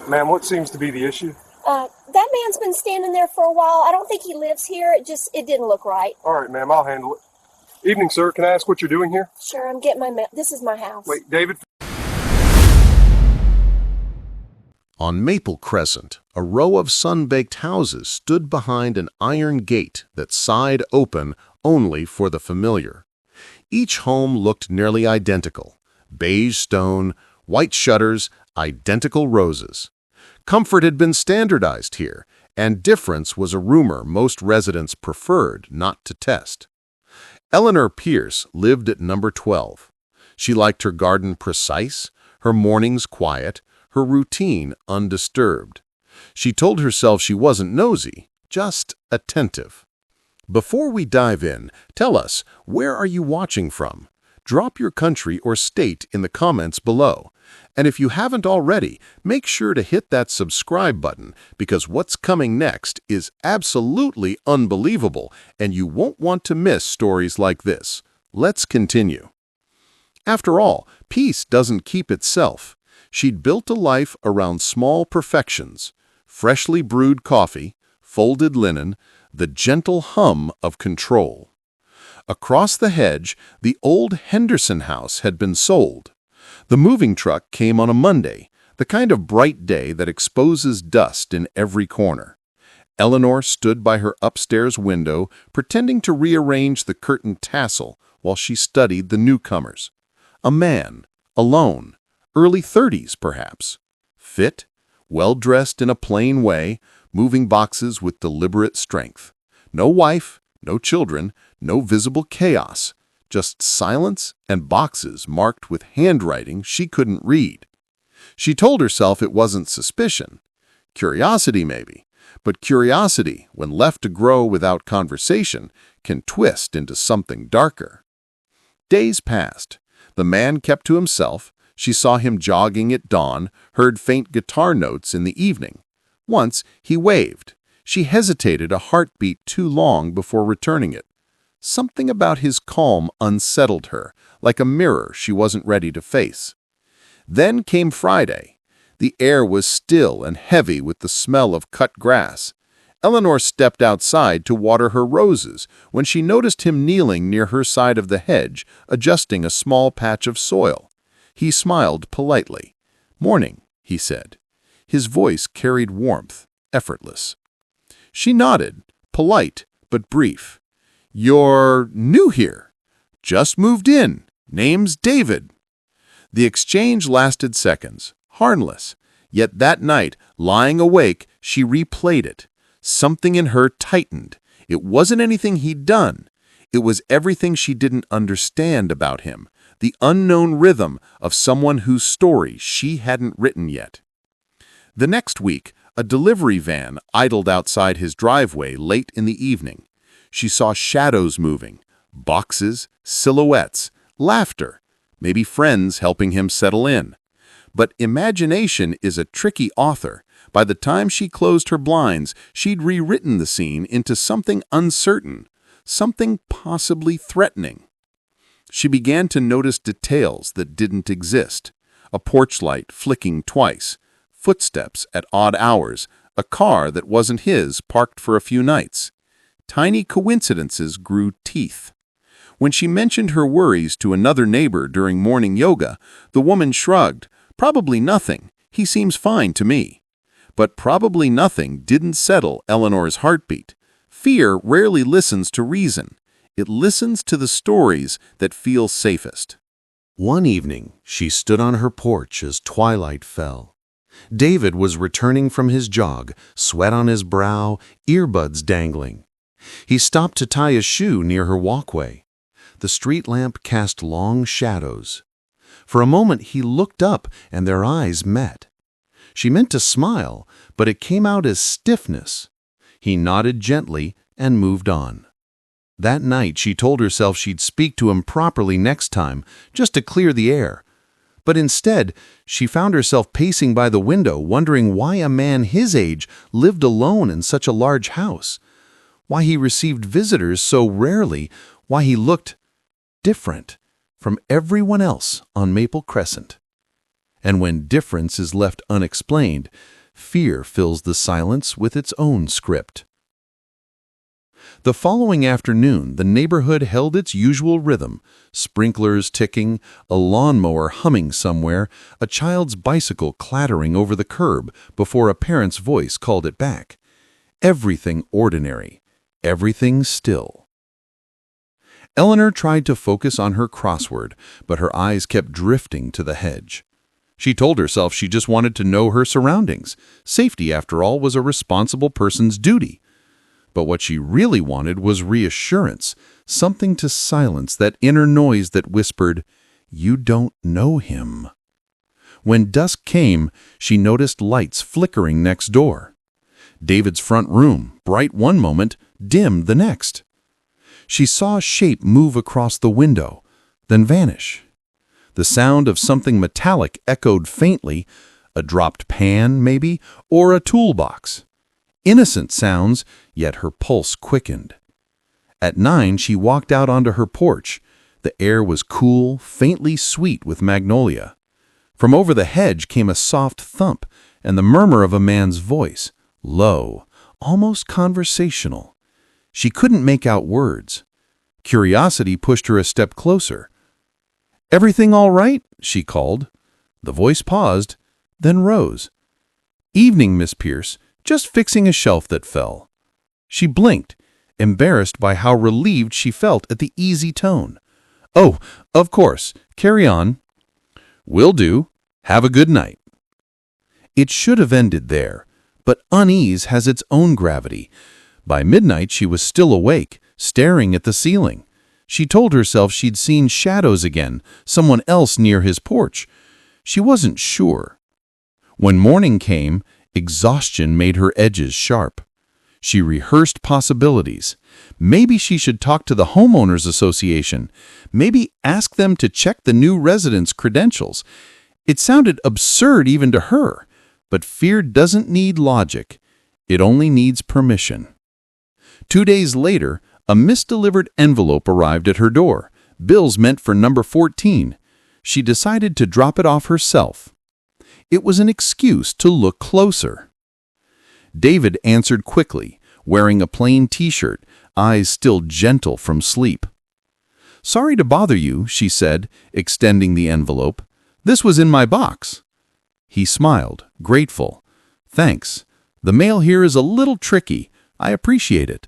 Ma'am, what seems to be the issue? That man's been standing there for a while. I don't think he lives here. It didn't look right. All right, ma'am, I'll handle it. Evening, sir. Can I ask what you're doing here? Sure, I'm getting my mail. This is my house. Wait, David. On Maple Crescent, a row of sun-baked houses stood behind an iron gate that sighed open only for the familiar. Each home looked nearly identical: beige stone, white shutters, identical roses. Comfort had been standardized here, and difference was a rumor most residents preferred not to test. Eleanor Pierce lived at number 12. She liked her garden precise, her mornings quiet, her routine undisturbed. She told herself she wasn't nosy, just attentive. Before we dive in, tell us, where are you watching from? Drop your country or state in the comments below. And if you haven't already, make sure to hit that subscribe button, because what's coming next is absolutely unbelievable, and you won't want to miss stories like this. Let's continue. After all, peace doesn't keep itself. She'd built a life around small perfections: freshly brewed coffee, folded linen, the gentle hum of control. Across the hedge, the old Henderson house had been sold. The moving truck came on a Monday, the kind of bright day that exposes dust in every corner. Eleanor stood by her upstairs window, pretending to rearrange the curtain tassel while she studied the newcomers. A man, alone, early 30s perhaps. Fit, well-dressed in a plain way, moving boxes with deliberate strength. No wife, no children, no visible chaos. Just silence and boxes marked with handwriting she couldn't read. She told herself it wasn't suspicion. Curiosity, maybe. But curiosity, when left to grow without conversation, can twist into something darker. Days passed. The man kept to himself. She saw him jogging at dawn, heard faint guitar notes in the evening. Once he waved. She hesitated a heartbeat too long before returning it. Something about his calm unsettled her, like a mirror she wasn't ready to face. Then came Friday. The air was still and heavy with the smell of cut grass. Eleanor stepped outside to water her roses when she noticed him kneeling near her side of the hedge, adjusting a small patch of soil. He smiled politely. "Morning," he said. His voice carried warmth, effortless. She nodded, polite but brief. "You're new here." "Just moved in. Name's David." The exchange lasted seconds, harmless. Yet that night, lying awake, she replayed it. Something in her tightened. It wasn't anything he'd done. It was everything she didn't understand about him, the unknown rhythm of someone whose story she hadn't written yet. The next week, a delivery van idled outside his driveway late in the evening. She saw shadows moving, boxes, silhouettes, laughter, maybe friends helping him settle in. But imagination is a tricky author. By the time she closed her blinds, she'd rewritten the scene into something uncertain, something possibly threatening. She began to notice details that didn't exist: a porch light flicking twice, footsteps at odd hours, a car that wasn't his parked for a few nights. Tiny coincidences grew teeth. When she mentioned her worries to another neighbor during morning yoga, the woman shrugged. "Probably nothing. He seems fine to me." But probably nothing didn't settle Eleanor's heartbeat. Fear rarely listens to reason. It listens to the stories that feel safest. One evening, she stood on her porch as twilight fell. David was returning from his jog, sweat on his brow, earbuds dangling. He stopped to tie a shoe near her walkway. The street lamp cast long shadows. For a moment he looked up and their eyes met. She meant to smile, but it came out as stiffness. He nodded gently and moved on. That night she told herself she'd speak to him properly next time, just to clear the air. But instead, she found herself pacing by the window, wondering why a man his age lived alone in such a large house, why he received visitors so rarely, why he looked different from everyone else on Maple Crescent. And when difference is left unexplained, fear fills the silence with its own script. The following afternoon, the neighborhood held its usual rhythm, sprinklers ticking, a lawnmower humming somewhere, a child's bicycle clattering over the curb before a parent's voice called it back. Everything ordinary, everything still. Eleanor tried to focus on her crossword, but her eyes kept drifting to the hedge. She told herself she just wanted to know her surroundings. Safety, after all, was a responsible person's duty. But what she really wanted was reassurance, something to silence that inner noise that whispered, "You don't know him." When dusk came, she noticed lights flickering next door. David's front room, bright one moment, dim the next. She saw a shape move across the window, then vanish. The sound of something metallic echoed faintly, a dropped pan, maybe, or a toolbox. Innocent sounds, yet her pulse quickened. At 9, she walked out onto her porch. The air was cool, faintly sweet with magnolia. From over the hedge came a soft thump and the murmur of a man's voice, low, almost conversational. She couldn't make out words. Curiosity pushed her a step closer. "Everything all right?" she called. The voice paused, then rose. "Evening, Miss Pierce. Just fixing a shelf that fell." She blinked, embarrassed by how relieved she felt at the easy tone. "Oh, of course. Carry on." "Will do. Have a good night." It should have ended there, but unease has its own gravity. By midnight, she was still awake, staring at the ceiling. She told herself she'd seen shadows again, someone else near his porch. She wasn't sure. When morning came, exhaustion made her edges sharp. She rehearsed possibilities. Maybe she should talk to the homeowners association. Maybe ask them to check the new residents' credentials. It sounded absurd even to her, but fear doesn't need logic. It only needs permission. 2 days later, a misdelivered envelope arrived at her door, bills meant for number 14. She decided to drop it off herself. It was an excuse to look closer. David answered quickly, wearing a plain t-shirt, eyes still gentle from sleep. "Sorry to bother you," she said, extending the envelope. "This was in my box." He smiled, grateful. "Thanks. The mail here is a little tricky. I appreciate it."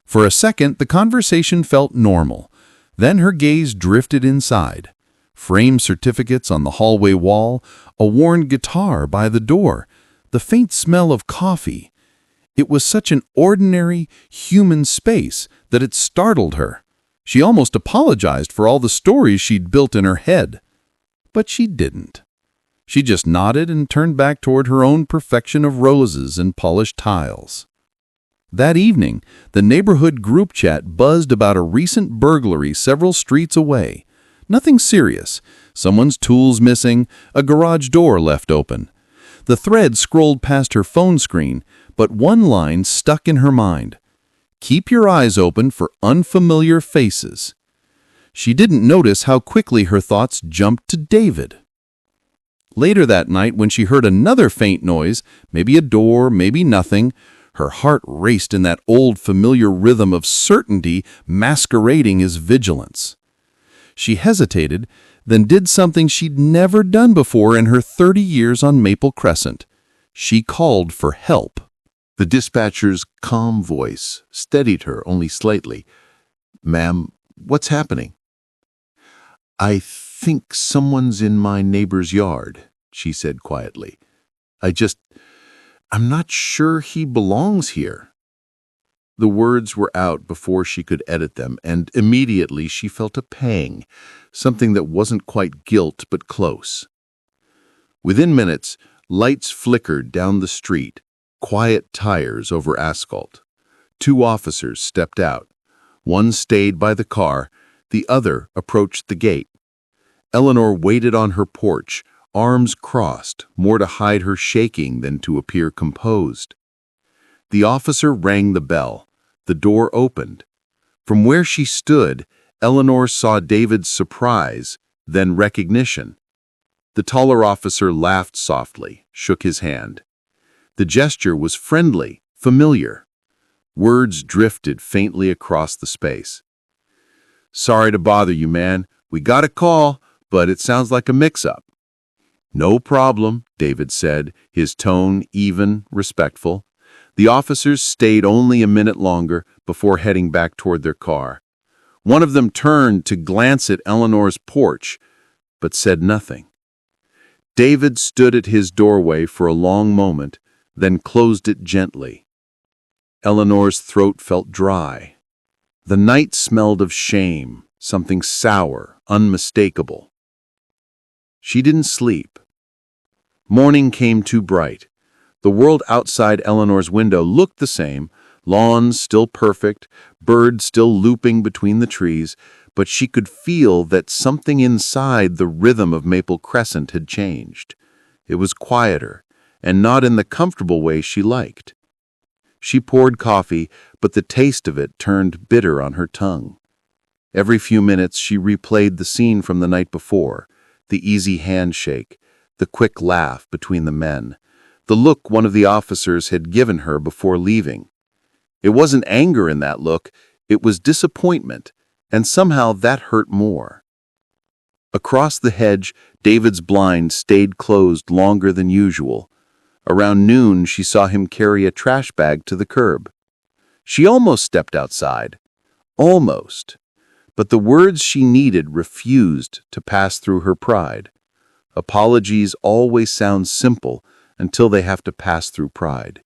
For a second, the conversation felt normal. Then her gaze drifted inside. Framed certificates on the hallway wall, a worn guitar by the door, the faint smell of coffee. It was such an ordinary, human space that it startled her. She almost apologized for all the stories she'd built in her head. But she didn't. She just nodded and turned back toward her own perfection of roses and polished tiles. That evening, the neighborhood group chat buzzed about a recent burglary several streets away. Nothing serious. Someone's tools missing, a garage door left open. The thread scrolled past her phone screen, but one line stuck in her mind. "Keep your eyes open for unfamiliar faces." She didn't notice how quickly her thoughts jumped to David. Later that night, when she heard another faint noise, maybe a door, maybe nothing, her heart raced in that old familiar rhythm of certainty masquerading as vigilance. She hesitated, then did something she'd never done before in her 30 years on Maple Crescent. She called for help. The dispatcher's calm voice steadied her only slightly. "Ma'am, what's happening?" "I think someone's in my neighbor's yard," she said quietly. I'm not sure he belongs here." The words were out before she could edit them, and immediately she felt a pang, something that wasn't quite guilt but close. Within minutes, lights flickered down the street, quiet tires over asphalt. 2 officers stepped out. One stayed by the car, the other approached the gate. Eleanor waited on her porch, arms crossed, more to hide her shaking than to appear composed. The officer rang the bell. The door opened. From where she stood, Eleanor saw David's surprise, then recognition. The taller officer laughed softly, shook his hand. The gesture was friendly, familiar. Words drifted faintly across the space. "Sorry to bother you, man. We got a call, but it sounds like a mix-up." "No problem," David said, his tone even, respectful. The officers stayed only a minute longer before heading back toward their car. One of them turned to glance at Eleanor's porch, but said nothing. David stood at his doorway for a long moment, then closed it gently. Eleanor's throat felt dry. The night smelled of shame, something sour, unmistakable. She didn't sleep. Morning came too bright. The world outside Eleanor's window looked the same, lawns still perfect, birds still looping between the trees, but she could feel that something inside the rhythm of Maple Crescent had changed. It was quieter, and not in the comfortable way she liked. She poured coffee, but the taste of it turned bitter on her tongue. Every few minutes she replayed the scene from the night before, the easy handshake, the quick laugh between the men, the look one of the officers had given her before leaving. It wasn't anger in that look, it was disappointment, and somehow that hurt more. Across the hedge, David's blind stayed closed longer than usual. Around noon, she saw him carry a trash bag to the curb. She almost stepped outside. Almost. But the words she needed refused to pass through her pride. Apologies always sound simple until they have to pass through pride.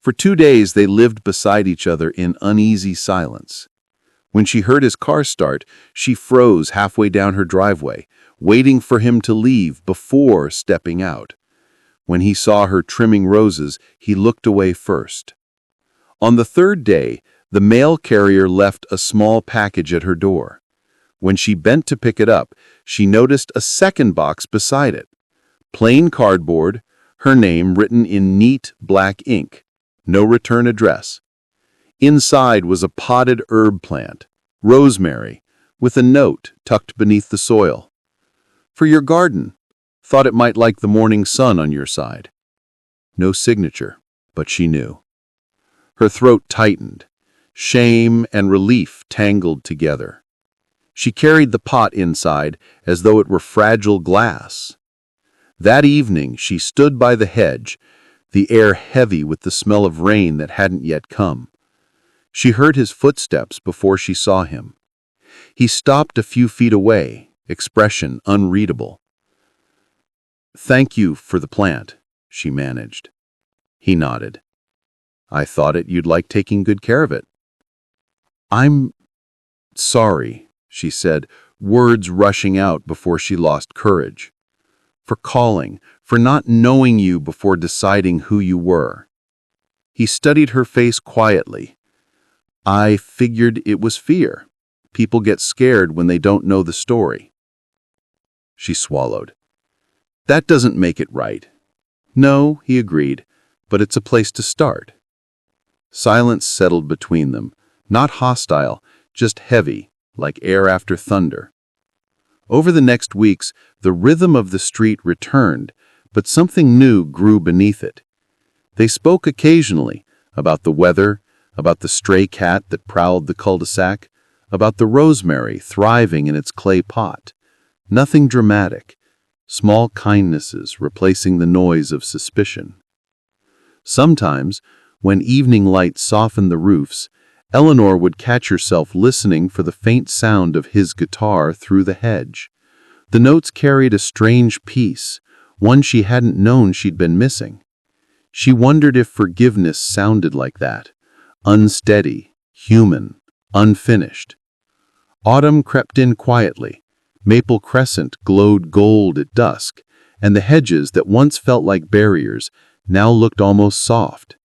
For 2 days, they lived beside each other in uneasy silence. When she heard his car start, she froze halfway down her driveway, waiting for him to leave before stepping out. When he saw her trimming roses, he looked away first. On the 3rd day, the mail carrier left a small package at her door. When she bent to pick it up, she noticed a second box beside it. Plain cardboard, her name written in neat black ink. No return address. Inside was a potted herb plant, rosemary, with a note tucked beneath the soil. "For your garden. Thought it might like the morning sun on your side." No signature, but she knew. Her throat tightened. Shame and relief tangled together. She carried the pot inside as though it were fragile glass. That evening she stood by the hedge, the air heavy with the smell of rain that hadn't yet come. She heard his footsteps before she saw him. He stopped a few feet away, expression unreadable. "Thank you for the plant," she managed. He nodded. "I thought you'd like taking good care of it." "I'm sorry," she said, words rushing out before she lost courage. "For calling, for not knowing you before deciding who you were." He studied her face quietly. "I figured it was fear. People get scared when they don't know the story." She swallowed. "That doesn't make it right." "No," he agreed, "but it's a place to start." Silence settled between them, not hostile, just heavy, like air after thunder. Over the next weeks, the rhythm of the street returned, but something new grew beneath it. They spoke occasionally about the weather, about the stray cat that prowled the cul-de-sac, about the rosemary thriving in its clay pot. Nothing dramatic, small kindnesses replacing the noise of suspicion. Sometimes, when evening light softened the roofs, Eleanor would catch herself listening for the faint sound of his guitar through the hedge. The notes carried a strange peace, one she hadn't known she'd been missing. She wondered if forgiveness sounded like that, unsteady, human, unfinished. Autumn crept in quietly. Maple Crescent glowed gold at dusk, and the hedges that once felt like barriers now looked almost soft.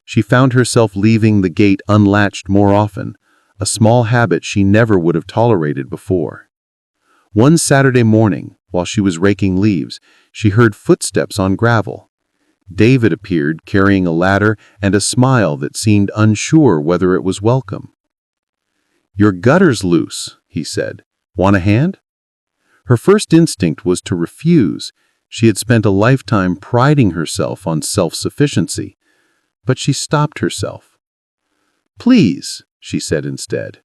She found herself leaving the gate unlatched more often, a small habit she never would have tolerated before. One Saturday morning, while she was raking leaves, she heard footsteps on gravel. David appeared carrying a ladder and a smile that seemed unsure whether it was welcome. "Your gutter's loose," he said. "Want a hand?" Her first instinct was to refuse. She had spent a lifetime priding herself on self-sufficiency. But she stopped herself. "Please," she said instead.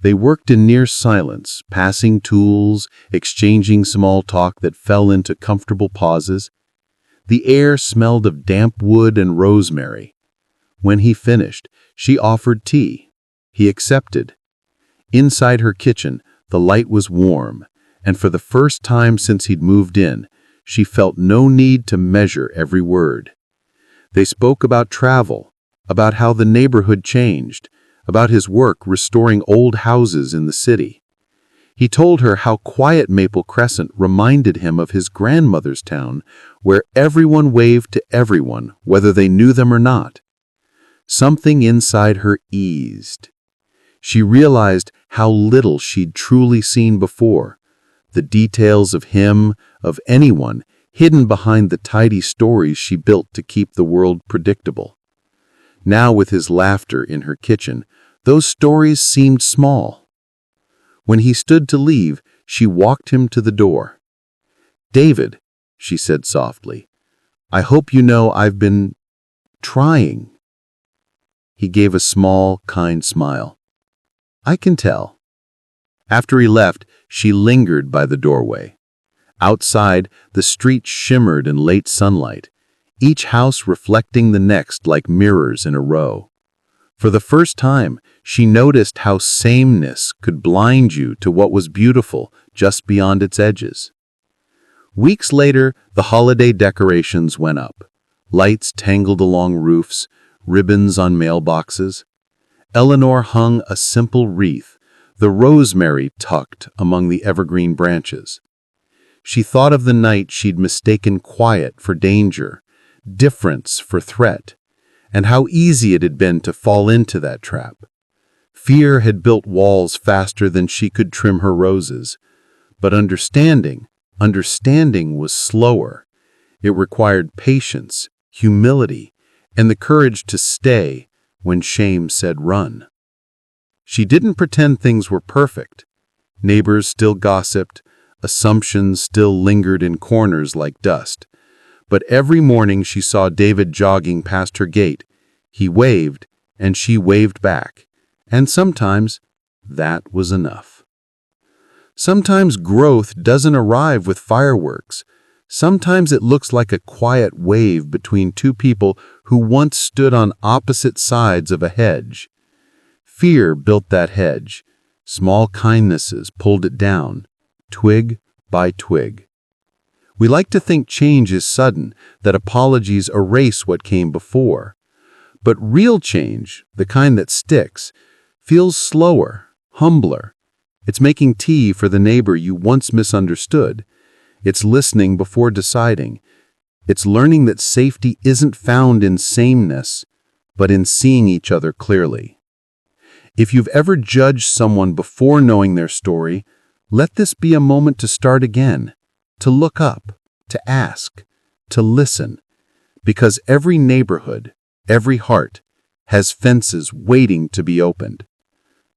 They worked in near silence, passing tools, exchanging small talk that fell into comfortable pauses. The air smelled of damp wood and rosemary. When he finished, she offered tea. He accepted. Inside her kitchen, the light was warm, and for the first time since he'd moved in, she felt no need to measure every word. They spoke about travel, about how the neighborhood changed, about his work restoring old houses in the city. He told her how quiet Maple Crescent reminded him of his grandmother's town, where everyone waved to everyone, whether they knew them or not. Something inside her eased. She realized how little she'd truly seen before, the details of him, of anyone, hidden behind the tidy stories she built to keep the world predictable. Now, with his laughter in her kitchen, those stories seemed small. When he stood to leave, she walked him to the door. "David," she said softly, "I hope you know I've been trying." He gave a small, kind smile. "I can tell." After he left, she lingered by the doorway. Outside, the street shimmered in late sunlight, each house reflecting the next like mirrors in a row. For the first time, she noticed how sameness could blind you to what was beautiful just beyond its edges. Weeks later, the holiday decorations went up. Lights tangled along roofs, ribbons on mailboxes. Eleanor hung a simple wreath, the rosemary tucked among the evergreen branches. She thought of the night she'd mistaken quiet for danger, difference for threat, and how easy it had been to fall into that trap. Fear had built walls faster than she could trim her roses. But understanding was slower. It required patience, humility, and the courage to stay when shame said run. She didn't pretend things were perfect. Neighbors still gossiped, assumptions still lingered in corners like dust. But every morning she saw David jogging past her gate. He waved, and she waved back. And sometimes that was enough. Sometimes growth doesn't arrive with fireworks. Sometimes it looks like a quiet wave between two people who once stood on opposite sides of a hedge. Fear built that hedge. Small kindnesses pulled it down, twig by twig. We like to think change is sudden, that apologies erase what came before. But real change, the kind that sticks, feels slower, humbler. It's making tea for the neighbor you once misunderstood. It's listening before deciding. It's learning that safety isn't found in sameness, but in seeing each other clearly. If you've ever judged someone before knowing their story, let this be a moment to start again, to look up, to ask, to listen, because every neighborhood, every heart, has fences waiting to be opened.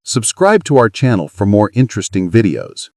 Subscribe to our channel for more interesting videos.